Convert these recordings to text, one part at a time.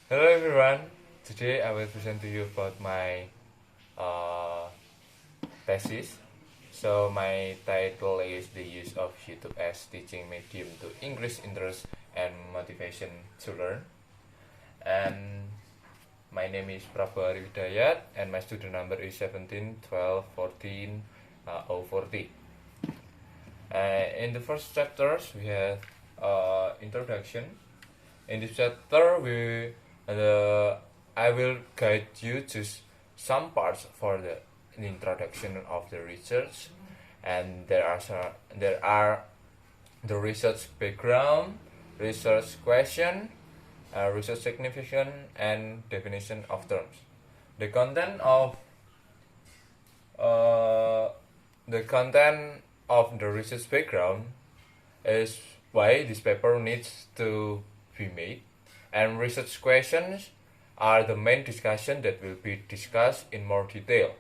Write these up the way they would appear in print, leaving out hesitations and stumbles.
Hello everyone. Today I will present to you about my uh, thesis. So my title is the use of YouTube as teaching medium to increase interest and motivation to learn. And my name is Prabowo Ari Widayat and my student number is 17 12 14 040. In the first chapters we have introduction. In this chapter, I will guide you to some parts for the introduction of the research, and there are the research background, research question, research significance, and definition of terms. The content of uh, the content of the research background is why this paper needs to be made, and research questions are the main discussion that will be discussed in more detail,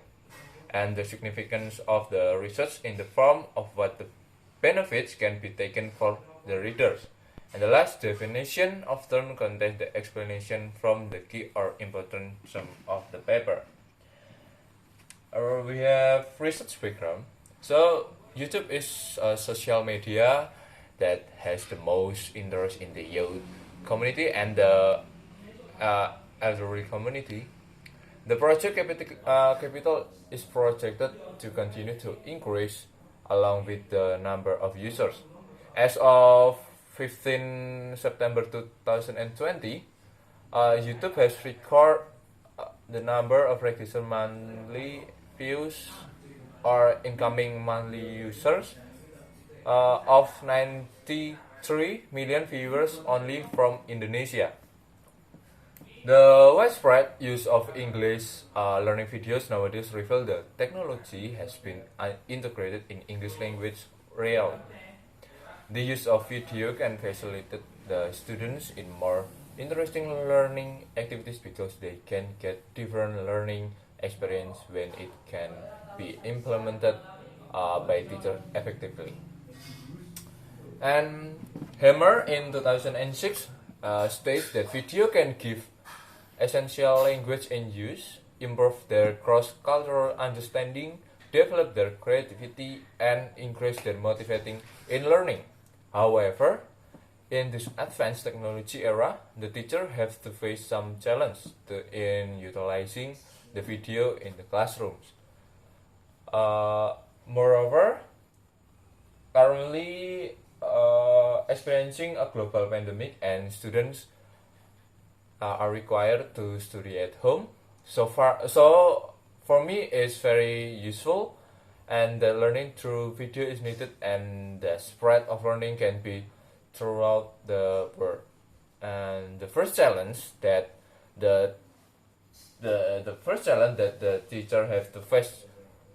and the significance of the research in the form of what the benefits can be taken for the readers. And the last definition of term contains the explanation from the key or important sum of the paper. We have research background. So YouTube is a social media that has the most interest in the youth community and the elderly community. The project capital is projected to continue to increase along with the number of users. As of 15 September 2020, YouTube has recorded the number of registered monthly views or incoming monthly users of 93 million viewers only from Indonesia. The widespread use of English learning videos nowadays reveal the technology has been integrated in English language realm. The use of video can facilitate the students in more interesting learning activities because they can get different learning experience when it can be implemented by teachers effectively. And Hammer in 2006 states that video can give essential language in use, improve their cross-cultural understanding, develop their creativity, and increase their motivating in learning. However, in this advanced technology era, the teacher has to face some challenge in utilizing the video in the classrooms. Moreover, currently experiencing a global pandemic and students are required to study at home. So for me, it's very useful, and the learning through video is needed, and the spread of learning can be throughout the world. And the first challenge that the first challenge that the teacher have to face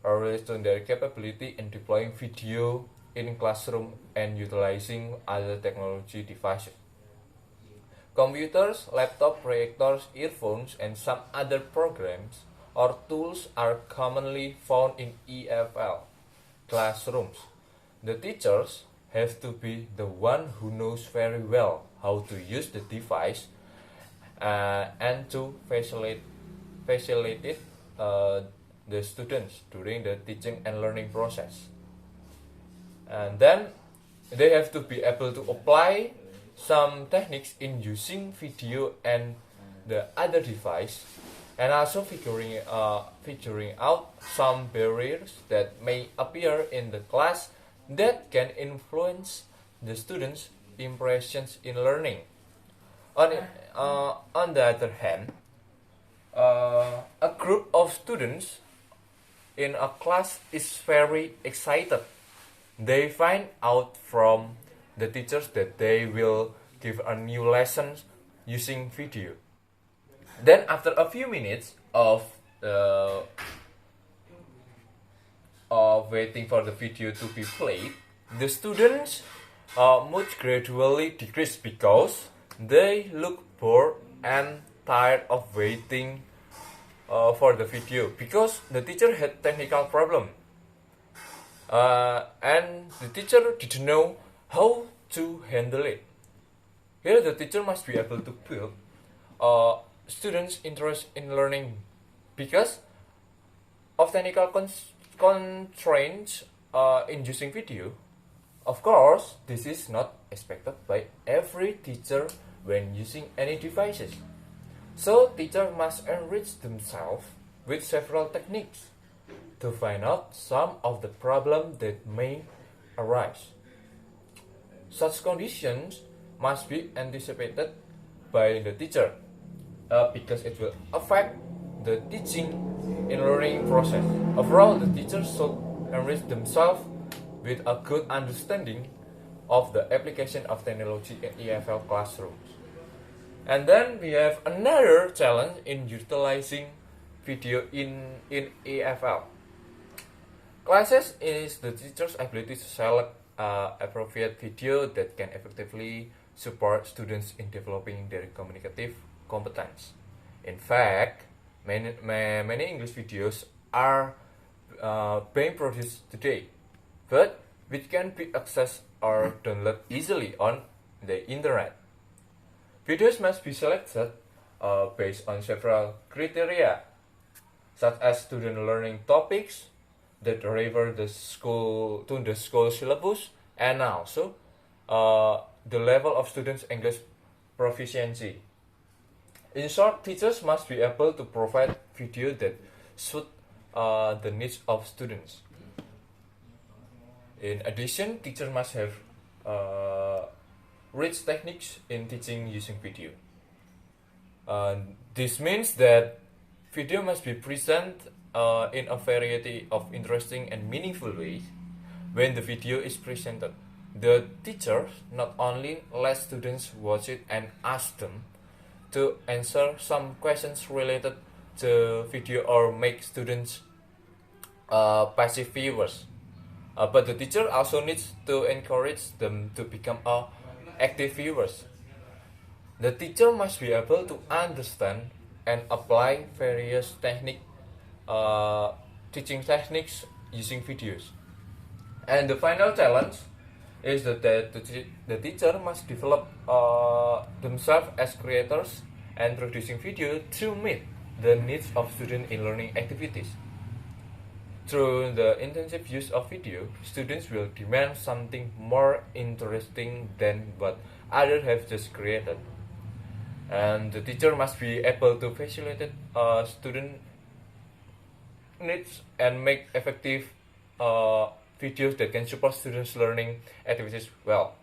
relates to their capability in deploying video in classroom and utilizing other technology devices. Computers, laptop, projectors, earphones, and some other programs or tools are commonly found in EFL classrooms. The teachers have to be the one who knows very well how to use the device and to facilitate the students during the teaching and learning process. And then they have to be able to apply some techniques in using video and the other device, and also figuring out some barriers that may appear in the class that can influence the students' impressions in learning. On the other hand, a group of students in a class is very excited. They find out from the teachers that they will give a new lesson using video. Then after a few minutes of waiting for the video to be played, the students' mood gradually decrease because they look bored and tired of waiting for the video because the teacher had technical problem. And the teacher didn't know how to handle it. Here the teacher must be able to build students' interest in learning because of technical constraints in using video. Of course, this is not expected by every teacher when using any devices. So, teachers must enrich themselves with several techniques to find out some of the problems that may arise. Such conditions must be anticipated by the teacher because it will affect the teaching and learning process. Overall, the teachers should enrich themselves with a good understanding of the application of technology in EFL classrooms. And then we have another challenge in utilizing video in EFL. Classes is the teacher's ability to select appropriate video that can effectively support students in developing their communicative competence. In fact, many English videos are being produced today, but which can be accessed or downloaded easily on the internet. Videos must be selected based on several criteria, such as student learning topics that refer the school syllabus, and also the level of students' English proficiency. In short, teachers must be able to provide video that suit the needs of students. In addition, teachers must have rich techniques in teaching using video. This means that video must be present in a variety of interesting and meaningful ways. When the video is presented, the teacher not only lets students watch it and ask them to answer some questions related to video or make students passive viewers, but the teacher also needs to encourage them to become active viewers. The teacher must be able to understand and apply various teaching techniques using videos. And the final challenge is that the teacher must develop themselves as creators and producing video to meet the needs of students in learning activities. Through the intensive use of video, students will demand something more interesting than what others have just created. And the teacher must be able to facilitate student needs and make effective videos that can support students' learning activities well.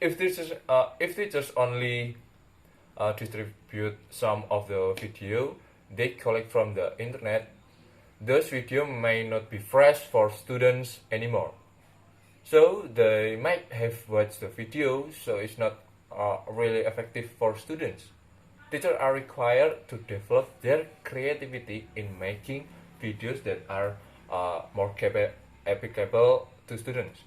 If teachers only distribute some of the video they collect from the internet, those videos may not be fresh for students anymore. So they might have watched the video, so it's not really effective for students. Teachers are required to develop their creativity in making videos that are more applicable to students.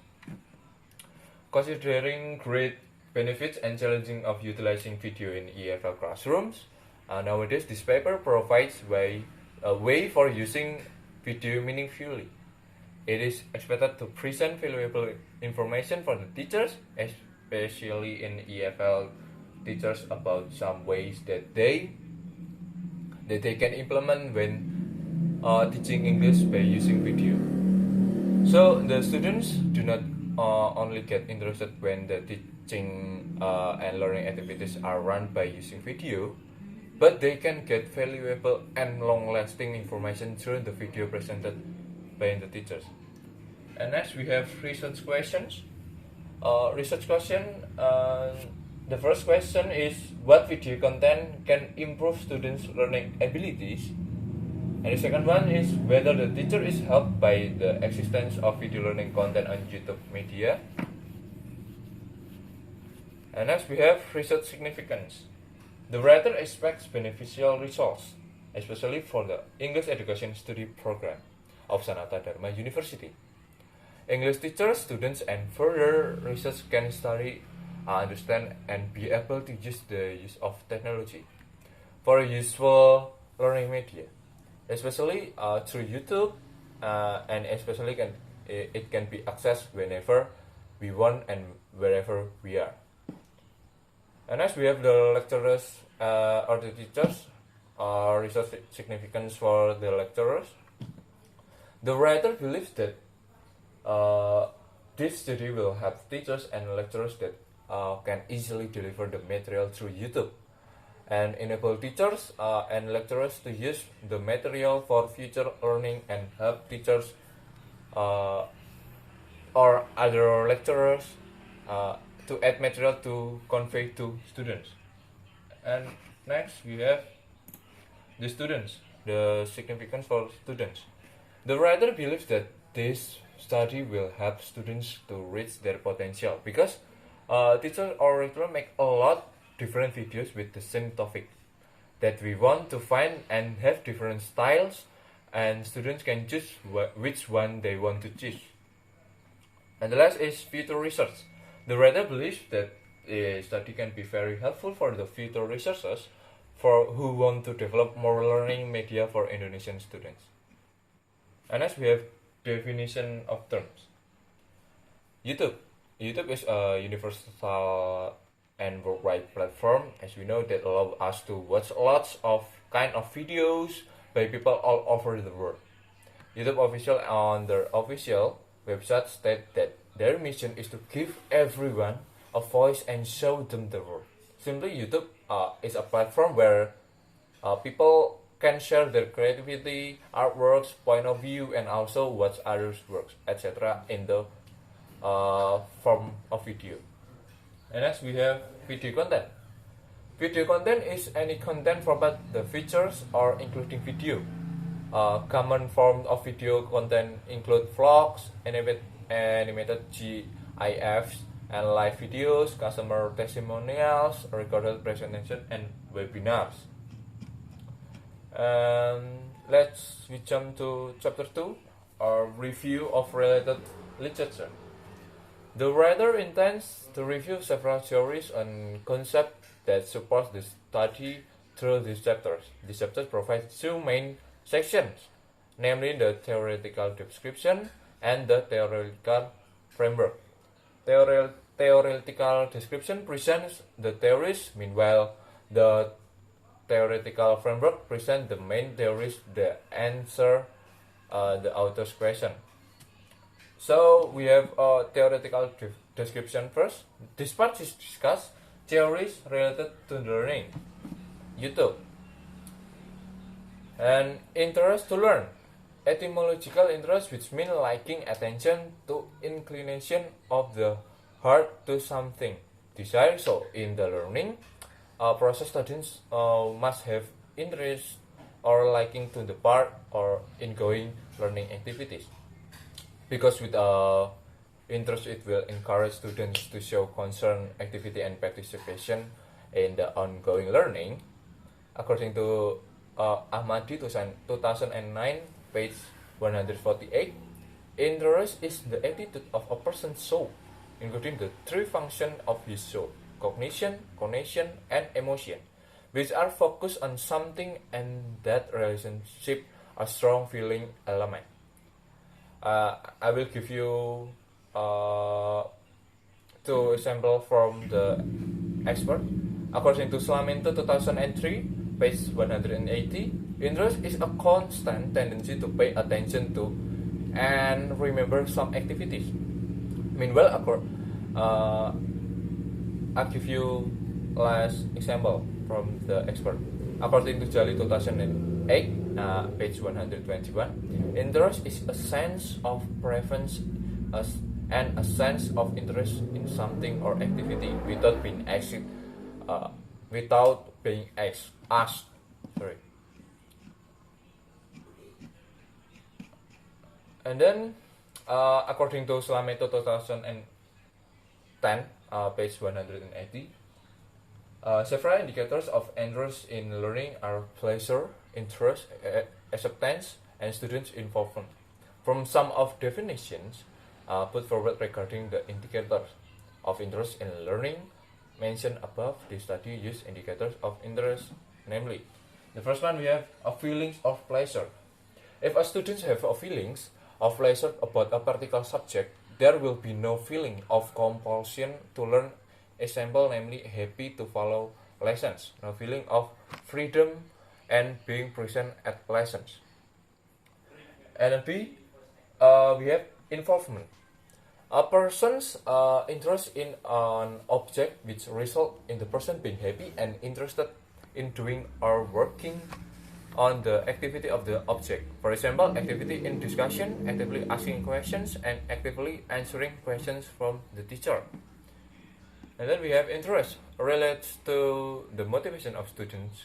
Considering great benefits and challenges of utilizing video in EFL classrooms, nowadays this paper provides a way for using video meaningfully. It is expected to present valuable information for the teachers, especially in EFL teachers, about some ways that they can implement when teaching English by using video. So the students do not only get interested when the teaching and learning activities are run by using video, but they can get valuable and long-lasting information through the video presented by the teachers. And next we have research questions. The first question is, what video content can improve students' learning abilities? And the second one is whether the teacher is helped by the existence of video learning content on YouTube media. And next we have research significance. The writer expects beneficial results, especially for the English Education Study Program of Sanata Dharma University. English teachers, students, and further research can study, understand, and be able to use the use of technology for useful learning media, especially through YouTube, and especially it can be accessed whenever we want and wherever we are. And next we have the lecturer's or the teachers, or research significance for the lecturers. The writer believes that this study will help teachers and lecturers that can easily deliver the material through YouTube and enable teachers and lecturers to use the material for future learning and help teachers or other lecturers to add material to convey to students. And next we have the students, the significance for students. The writer believes that this study will help students to reach their potential because teachers or lecturers make a lot different videos with the same topic that we want to find and have different styles, and students can choose which one they want to choose. And the last is future research. The writer believes that a study can be very helpful for the future researchers for who want to develop more learning media for Indonesian students. And next we have definition of terms. YouTube. YouTube is a universal and worldwide platform, as we know, that allows us to watch lots of kind of videos by people all over the world. YouTube official on their official website state that their mission is to give everyone a voice and show them the world. Simply, YouTube is a platform where people can share their creativity, artworks, point of view, and also watch others' works, etc. in the form of video. And next we have video content. Video content is any content format that features or including video. Common forms of video content include vlogs, animated GIFs, and live videos, customer testimonials, recorded presentation, and webinars. We jump to chapter 2, or review of related literature. The writer intends to review several theories and concepts that support the study through these chapters. These chapters provide two main sections, namely the theoretical description and the theoretical framework. Theoretical description presents the theories, meanwhile the theoretical framework presents the main theories that answer the author's question. So we have a theoretical description first. This part is discuss theories related to learning. YouTube. And interest to learn. Etymological interest, which means liking, attention to, inclination of the heart to something, desire. So in the learning process, students must have interest or liking to the part or ingoing learning activities. Because with interest, it will encourage students to show concern, activity, and participation in the ongoing learning. According to Ahmadi 2009, page 148, interest is the attitude of a person's soul, including the three functions of his soul: cognition, connection, and emotion, which are focused on something, and that relationship a strong feeling element. I will give you two examples from the expert. According to Slamento 2003, page 180, interest is a constant tendency to pay attention to and remember some activities. Meanwhile, I'll give you last example from the expert. According to Jali 2008, page 121, interest is a sense of preference and a sense of interest in something or activity without being asked. And then, according to Slameto 2010, page 180, several indicators of interest in learning are pleasure, interest, acceptance, and students' involvement. From some of definitions put forward regarding the indicators of interest in learning mentioned above, the study used indicators of interest, namely, the first one we have a feelings of pleasure. If a student have a feelings of pleasure about a particular subject, there will be no feeling of compulsion to learn. Example, namely, happy to follow lessons, a feeling of freedom and being present at lessons. And then B, we have involvement. A person's interest in an object which result in the person being happy and interested in doing or working on the activity of the object. For example, activity in discussion, actively asking questions, and actively answering questions from the teacher. And then we have interest relates to the motivation of students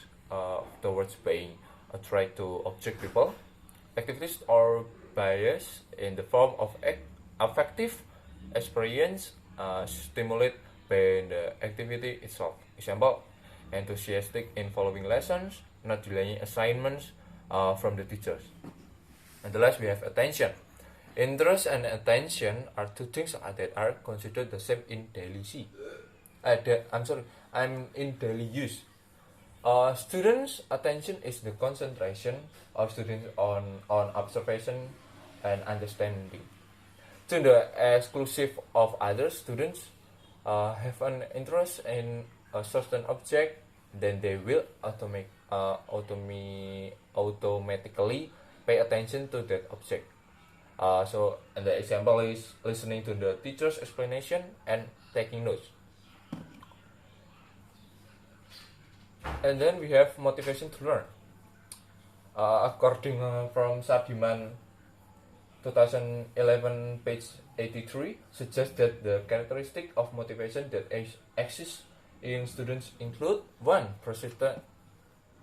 towards being attracted to object people. Activities are biased in the form of affective experience stimulated by the activity itself. Example, enthusiastic in following lessons, not delaying assignments from the teachers. And the last we have attention. Interest and attention are two things that are considered the same in daily in daily use. Students' attention is the concentration of students on observation and understanding. To the exclusive of other students have an interest in a certain object, then they will automatically pay attention to that object. So and the example is listening to the teacher's explanation and taking notes. And then we have motivation to learn. According from Sabiman 2011 page 83 suggests that the characteristic of motivation that exists in students include 1.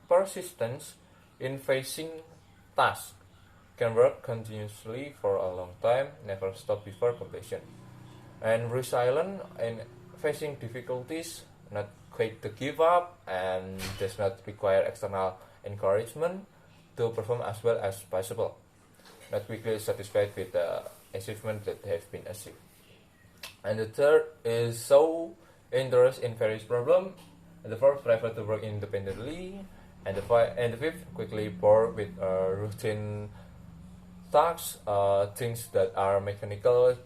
Persistence in facing tasks, can work continuously for a long time, never stop before completion, and resilience in facing difficulties, not quick to give up, and does not require external encouragement to perform as well as possible, not quickly satisfied with the achievement that have been achieved. And the third is show interest in various problems, and the fourth prefer to work independently, and the fifth quickly bored with routine tasks, things that are mechanical,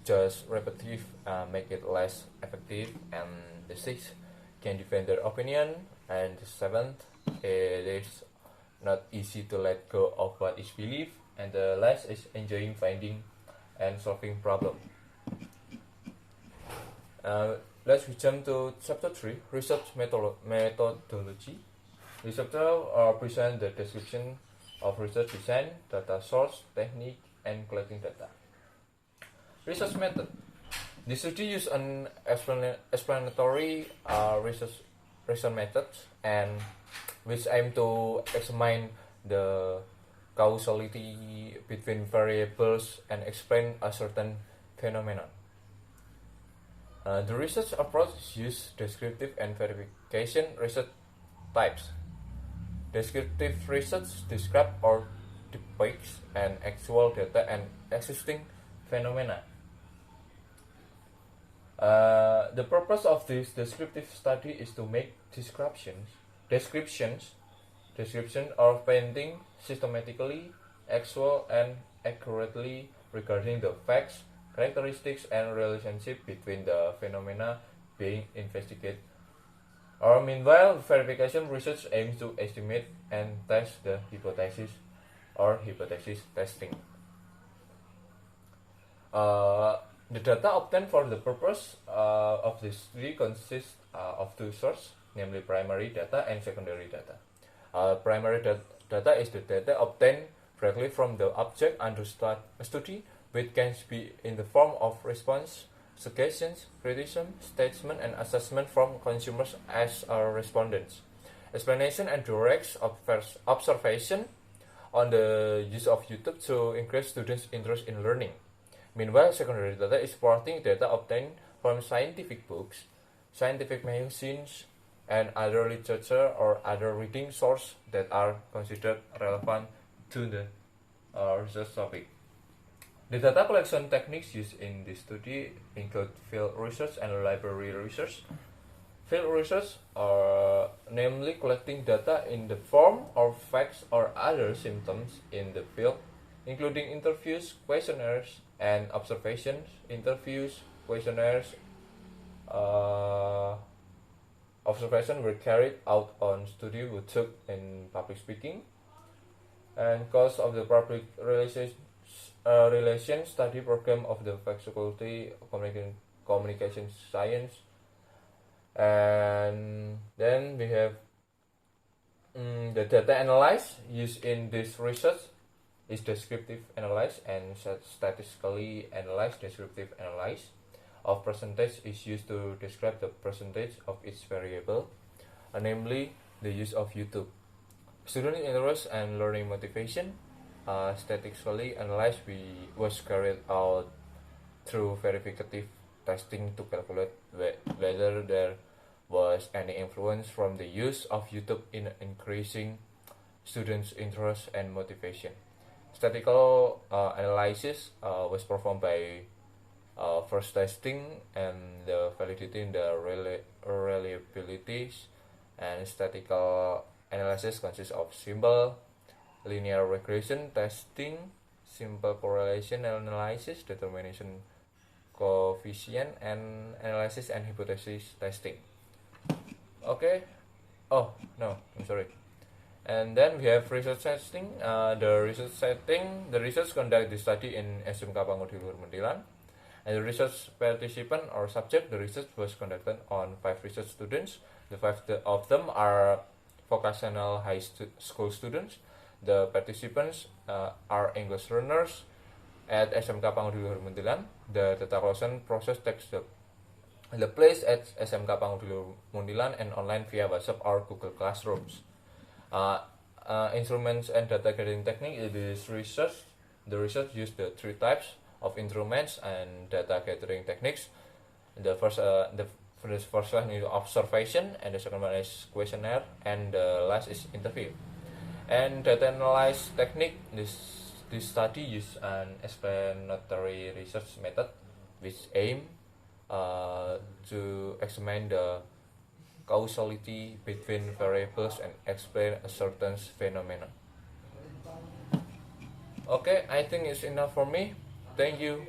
just repetitive, make it less effective, and the sixth can defend their opinion, and the seventh, it is not easy to let go of what is believed, and the last is enjoying finding and solving problem. Let's jump to chapter 3, research methodology. This chapter presents the description of research design, data source, technique, and collecting data. Research method. The study use an explanatory research method and which aim to examine the causality between variables and explain a certain phenomenon. The research approach uses descriptive and verification research types. Descriptive research describes or depicts an actual data and existing phenomena. The purpose of this descriptive study is to make descriptions of painting systematically, actual, and accurately regarding the facts, characteristics, and relationship between the phenomena being investigated. Or meanwhile, verification research aims to estimate and test the hypothesis or hypothesis testing. The data obtained for the purpose of this study consists of two sources, namely primary data and secondary data. Primary data is the data obtained directly from the object under study, which can be in the form of response, suggestions, criticism, statement, and assessment from consumers as respondents. Explanation and direct observation on the use of YouTube to increase students' interest in learning. Meanwhile, secondary data is supporting data obtained from scientific books, scientific magazines, and other literature or other reading sources that are considered relevant to the research topic. The data collection techniques used in this study include field research and library research. Field research are namely collecting data in the form of facts or other symptoms in the field, including interviews, questionnaires, and observations. Interviews, questionnaires, Observations were carried out on students who took in public speaking, and course of the public relations study program of the faculty of communication science. And then we have the data analysis used in this research is descriptive analysis and statistically analysis. Descriptive analysis of percentage is used to describe the percentage of each variable, namely the use of YouTube. Student interest and learning motivation. Statistically analysis was carried out through verificative testing to calculate whether there was any influence from the use of YouTube in increasing students' interest and motivation. Statistical analysis was performed by first testing and the validity in the reliability, and statistical analysis consists of simple linear regression testing, simple correlation analysis, determination coefficient, and analysis and hypothesis testing. Okay. Oh no, I'm sorry. And then we have research testing. The research conduct the study in SMK Pangudi Luhur Muntilan. And the research participant or subject, the research was conducted on 5 research students. The 5 of them are vocational high school students. The participants are English learners at SMK Pangudi Luhur Muntilan. The data collection process takes the place at SMK Pangudi Luhur Muntilan and online via WhatsApp or Google Classrooms. Instruments and data gathering technique in this research. The research used the 3 types of instruments and data gathering techniques. The first one is observation, and the second one is questionnaire, and the last is interview. And data analysis technique. This study used an explanatory research method which aim to examine the causality between variables and explain a certain phenomenon. Okay, I think it's enough for me. Thank you.